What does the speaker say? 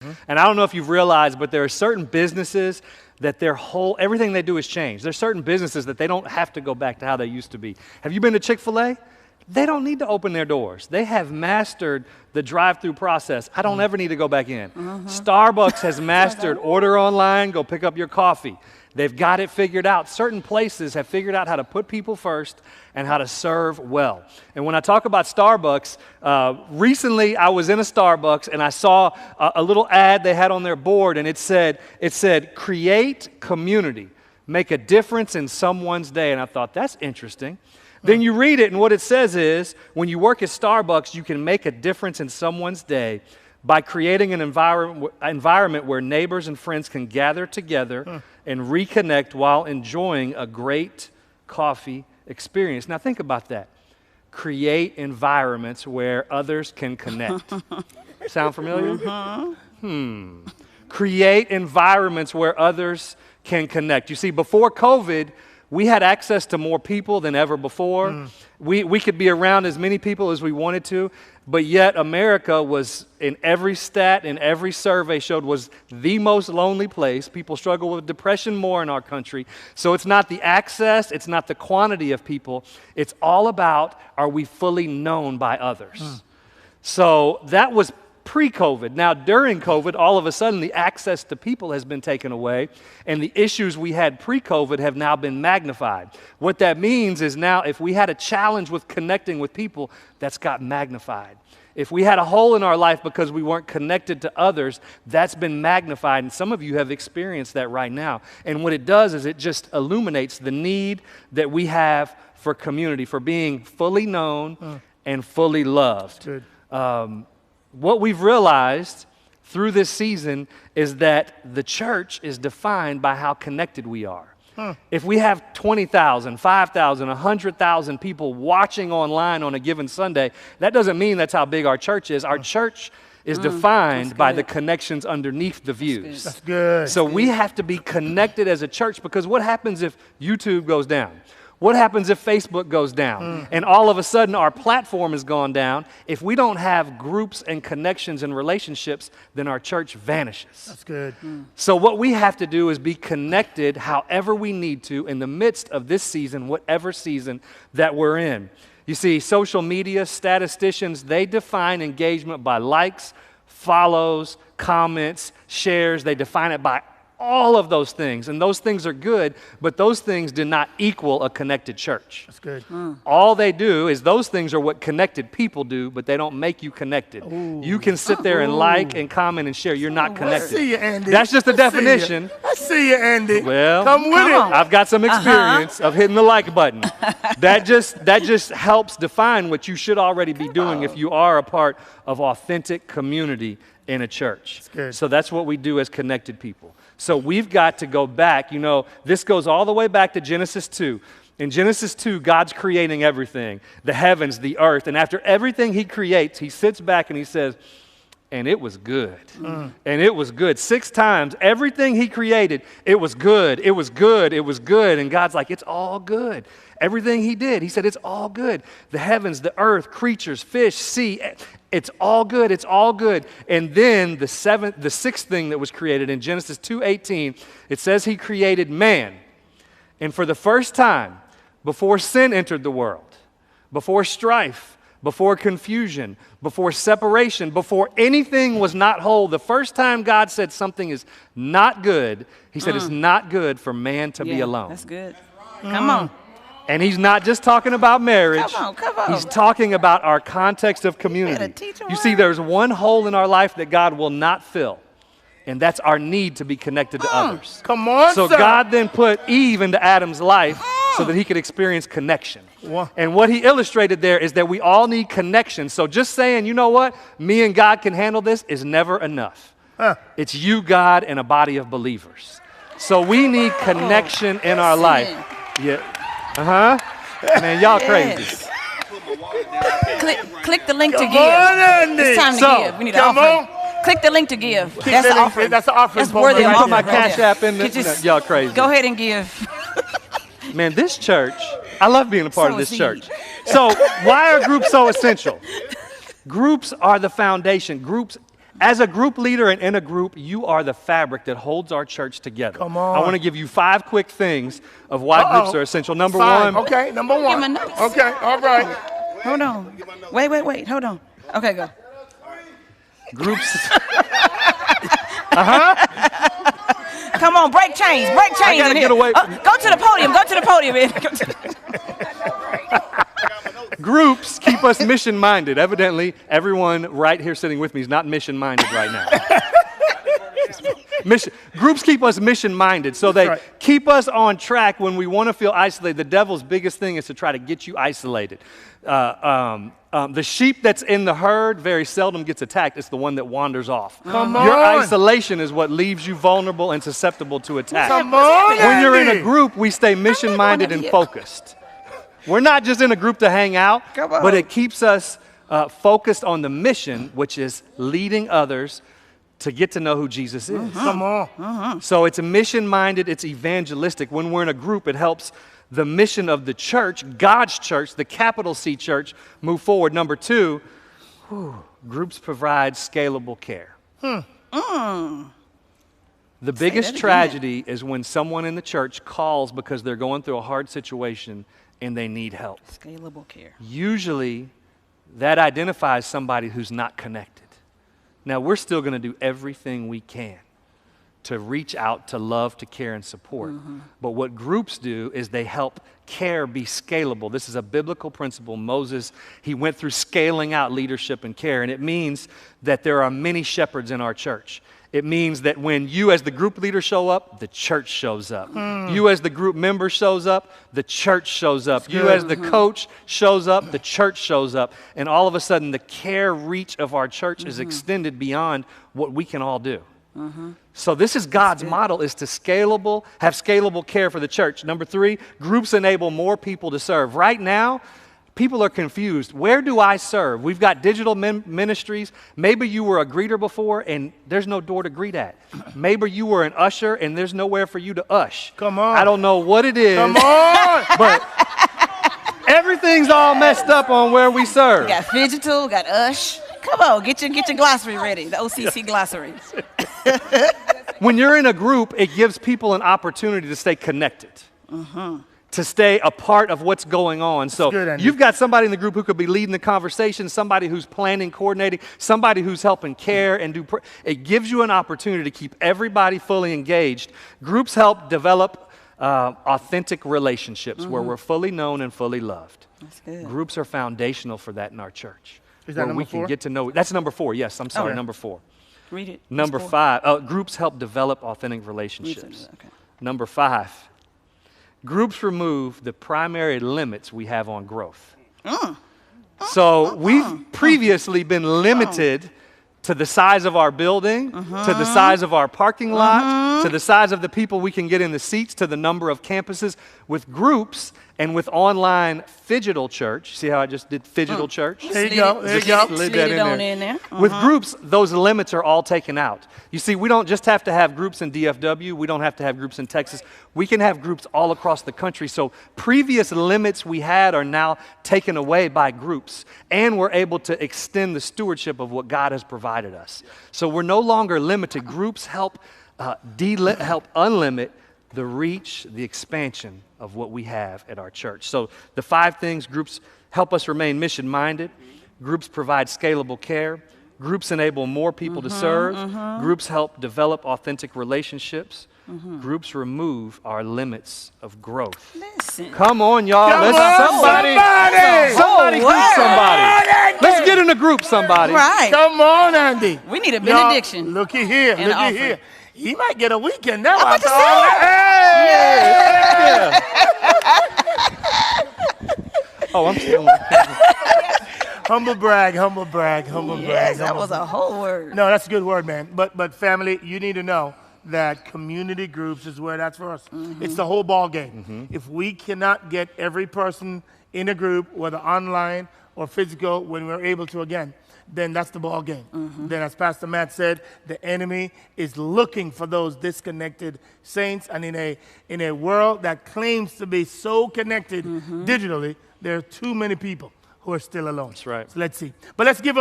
And I don't know if you've realized, but there are certain businesses that everything they do has changed. There's certain businesses that they don't have to go back to how they used to be. Have you been to Chick-fil-A? They don't need to open their doors. They have mastered the drive-through process. I don't ever need to go back in. Starbucks has mastered order online, go pick up your coffee. They've got it figured out. Certain places have figured out how to put people first and how to serve well. And when I talk about Starbucks, recently I was in a Starbucks and I saw a little ad they had on their board, and it said, create community, make a difference in someone's day. And I thought, that's interesting. Then you read it, and what it says is, when you work at Starbucks, you can make a difference in someone's day by creating an environment where neighbors and friends can gather together and reconnect while enjoying a great coffee experience. Now think about that. Create environments where others can connect. Sound familiar? Create environments where others can connect. You see, before COVID, we had access to more people than ever before. We could be around as many people as we wanted to, but yet America was, in every stat, in every survey showed, was the most lonely place. People struggle with depression more in our country. So it's not the access, it's not the quantity of people. It's all about, are we fully known by others? So that was pre-COVID. Now, during COVID, all of a sudden, the access to people has been taken away, and the issues we had pre-COVID have now been magnified. What that means is now, if we had a challenge with connecting with people, that's got magnified. If we had a hole in our life because we weren't connected to others, that's been magnified, and some of you have experienced that right now. And what it does is it just illuminates the need that we have for community, for being fully known and fully loved. Good. What we've realized through this season is that the church is defined by how connected we are. If we have 20,000, 5,000, 100,000 people watching online on a given Sunday, that doesn't mean that's how big our church is. Our church is defined by the connections underneath the views. That's good. So we have to be connected as a church, because what happens if YouTube goes down? What happens if Facebook goes down? And all of a sudden our platform has gone down? If we don't have groups and connections and relationships, then our church vanishes. That's good. So what we have to do is be connected however we need to in the midst of this season, whatever season that we're in. You see, social media statisticians, they define engagement by likes, follows, comments, shares. They define it by all of those things, and those things are good, but those things do not equal a connected church. That's good. All they do is, those things are what connected people do, but they don't make you connected. You can sit there and like and comment and share. You're not connected. I see you, Andy. That's just the definition. I see you, Andy. Well, come with it. I've got some experience of hitting the like button. That just helps define what you should already be doing if you are a part of authentic community in a church. So that's what we do as connected people. So we've got to go back. You know, this goes all the way back to Genesis 2. In Genesis 2, God's creating everything, the heavens, the earth. And after everything he creates, he sits back and he says, and it was good. And it was good. 6 times, everything he created, it was good, it was good, it was good. And God's like, it's all good. Everything he did, he said, it's all good. The heavens, the earth, creatures, fish, sea, it's all good, it's all good. And then the 6th thing that was created in Genesis 2:18, it says he created man. And for the first time, before sin entered the world, before strife, before confusion, before separation, before anything was not whole, the first time God said something is not good, he said it's not good for man to be alone. That's good. Come on. And he's not just talking about marriage. Come on. He's talking about our context of community. You see, there's one hole in our life that God will not fill, and that's our need to be connected to others. Come on, So sir. God then put Eve into Adam's life so that he could experience connection. And what he illustrated there is that we all need connection. So just saying, you know what, me and God can handle this is never enough. It's you, God, and a body of believers. So we need connection in our life. Man, y'all crazy. Click the link to give. Andy. It's time to give. We need an offering. Click the link to give. That's the offering. That's the offering. That's worthy of offering. My cash app in the, y'all crazy. Go ahead and give. Man, this church, I love being a part of this church. So why are groups so essential? Groups are the foundation. Groups As a group leader and in a group, you are the fabric that holds our church together. Come on. I want to give you 5 quick things of why groups are essential. Number 1. Okay, number 1. Give my notes. Okay, all right. Hold on. Wait. Hold on. Okay, go. Groups. Come on, break chains. Break chains. I gotta in here. get away. Go to the podium. Go to the podium. Groups keep us mission-minded. Evidently, everyone right here sitting with me is not mission-minded right now. Groups keep us mission-minded, so they keep us on track when we want to feel isolated. The devil's biggest thing is to try to get you isolated. The sheep that's in the herd very seldom gets attacked. It's the one that wanders off. Come on. Your isolation is what leaves you vulnerable and susceptible to attack. Come on, When you're in Andy. a group, we stay mission-minded and focused. We're not just in a group to hang out, but it keeps us focused on the mission, which is leading others to get to know who Jesus is. Come on. So it's mission-minded, it's evangelistic. When we're in a group, it helps the mission of the church, God's church, the capital C church, move forward. Number 2, groups provide scalable care. The biggest tragedy is when someone in the church calls because they're going through a hard situation and they need help. Scalable care. Usually, that identifies somebody who's not connected. Now, we're still going to do everything we can to reach out, to love, to care, and support. But what groups do is they help care be scalable. This is a biblical principle. Moses, he went through scaling out leadership and care, and it means that there are many shepherds in our church. It means that when you as the group leader show up, the church shows up. You as the group member shows up, the church shows up. You as the coach shows up, the church shows up. And all of a sudden, the care reach of our church is extended beyond what we can all do. So this is God's model, is to have scalable care for the church. Number 3, groups enable more people to serve. Right now, people are confused. Where do I serve? We've got digital ministries. Maybe you were a greeter before and there's no door to greet at. Maybe you were an usher and there's nowhere for you to ush. Come on. I don't know what it is. Come on. But everything's all messed up on where we serve. We got Phygital, we got Ush. Come on, get your glossary ready, the OCC glossary. When you're in a group, it gives people an opportunity to stay connected. To stay a part of what's going on. So good, you've got somebody in the group who could be leading the conversation, somebody who's planning, coordinating, somebody who's helping care and do. It gives you an opportunity to keep everybody fully engaged. Groups help develop authentic relationships where we're fully known and fully loved. That's good. Groups are foundational for that in our church. Is that where number we can 4? get to know. That's number 4. Yes, I'm sorry, Okay. number 4. Read it. Number It's 5. Groups help develop authentic relationships. Okay. Number 5. Groups remove the primary limits we have on growth. So we've previously been limited to the size of our building, to the size of our parking lot, to the size of the people we can get in the seats, to the number of campuses. With groups and with online Phygital church, see how I just did Phygital church? There you go. There you go. Slid Slid that it in on there. in there. With groups, those limits are all taken out. You see, we don't just have to have groups in DFW. We don't have to have groups in Texas. We can have groups all across the country. So previous limits we had are now taken away by groups. And we're able to extend the stewardship of what God has provided us. So we're no longer limited. Groups help unlimit the reach, the expansion of what we have at our church. So the 5 things: groups help us remain mission-minded. Groups provide scalable care. Groups enable more people to serve. Groups help develop authentic relationships. Groups remove our limits of growth. Listen. Come on, y'all. Come Let's on, somebody group word. somebody. Andy. Let's get in a group, somebody. Right. Come on, Andy. We need a Y'all, benediction. looky here. And an Looky offering. here. He might get a weekend now. I'm about to after all say. that. Hey! Oh, I'm still. Humble brag, humble brag, humble brag. Yes, that humble was a whole word. No, that's a good word, man. But family, you need to know that community groups is where that's for us. It's the whole ball game. If we cannot get every person in a group, whether online or physical, when we're able to again, then that's the ball game. Then, as Pastor Matt said, the enemy is looking for those disconnected saints. And in a world that claims to be so connected digitally, there are too many people who are still alone. That's right. So let's see. But let's give